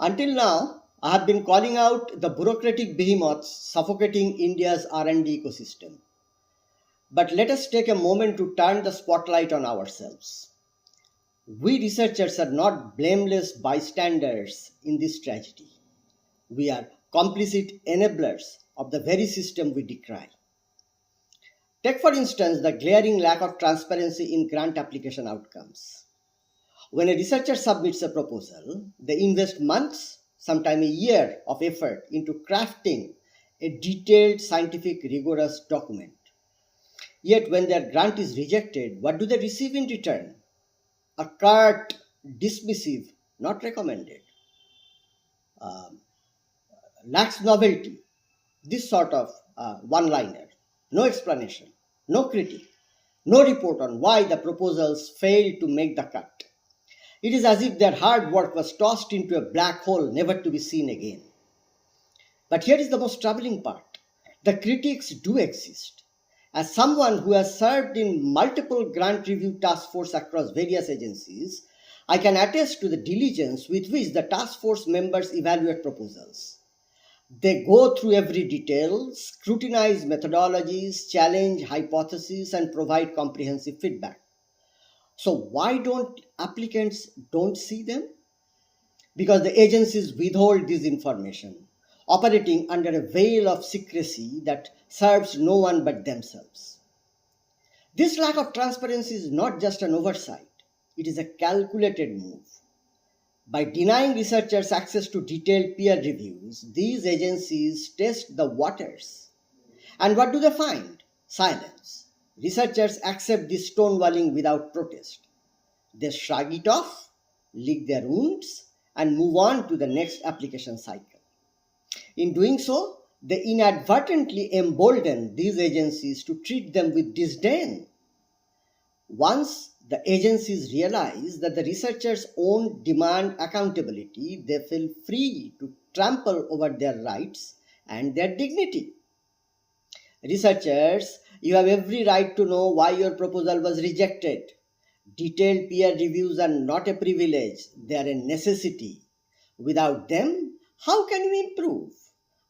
Until now, I have been calling out the bureaucratic behemoths suffocating India's R&D ecosystem. But let us take a moment to turn the spotlight on ourselves. We researchers are not blameless bystanders in this tragedy. We are complicit enablers of the very system we decry. Take, for instance, the glaring lack of transparency in grant application outcomes. When a researcher submits a proposal, they invest months, sometimes a year, of effort into crafting a detailed, scientific, rigorous document. Yet, when their grant is rejected, what do they receive in return? A curt, dismissive, not recommended. Um, Lacks novelty, this sort of one liner. No explanation, no critique, no report on why the proposals failed to make the cut. It is as if their hard work was tossed into a black hole never to be seen again. But here is the most troubling part: the critics do exist. As someone who has served in multiple grant review task force across various agencies, I can attest to the diligence with which the task force members evaluate proposals. They go through every detail, scrutinize methodologies, challenge hypotheses, and provide comprehensive feedback. So why don't applicants don't see them? Because the agencies withhold this information, operating under a veil of secrecy that serves no one but themselves. This lack of transparency is not just an oversight, it is a calculated move. By denying researchers access to detailed peer reviews, these agencies test the waters. And what do they find? Silence. Researchers accept this stonewalling without protest. They shrug it off, lick their wounds, and move on to the next application cycle. In doing so, they inadvertently embolden these agencies to treat them with disdain. Once the agencies realize that the researchers won't demand accountability, they feel free to trample over their rights and their dignity. Researchers, you have every right to know why your proposal was rejected. Detailed peer reviews are not a privilege, they are a necessity. Without them, how can you improve?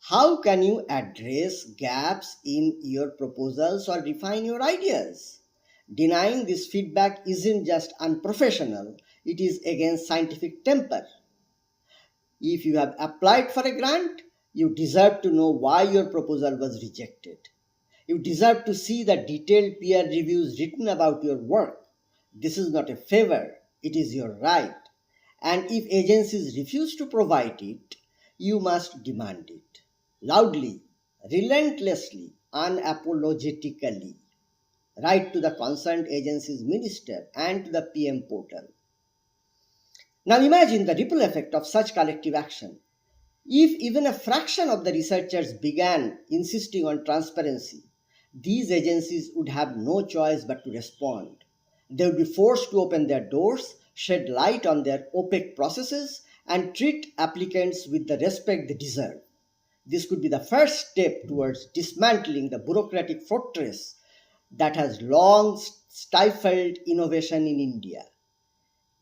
How can you address gaps in your proposals or refine your ideas? Denying this feedback isn't just unprofessional, it is against scientific temper. If you have applied for a grant, you deserve to know why your proposal was rejected. You deserve to see the detailed peer reviews written about your work. This is not a favor, it is your right. And if agencies refuse to provide it, you must demand it. Loudly, relentlessly, unapologetically. Write to the concerned agency's minister and to the PM portal. Now imagine the ripple effect of such collective action. If even a fraction of the researchers began insisting on transparency, these agencies would have no choice but to respond. They would be forced to open their doors, shed light on their opaque processes, and treat applicants with the respect they deserve. This could be the first step towards dismantling the bureaucratic fortress that has long stifled innovation in India.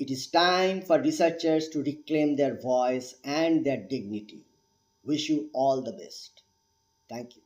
It is time for researchers to reclaim their voice and their dignity. Wish you all the best. Thank you.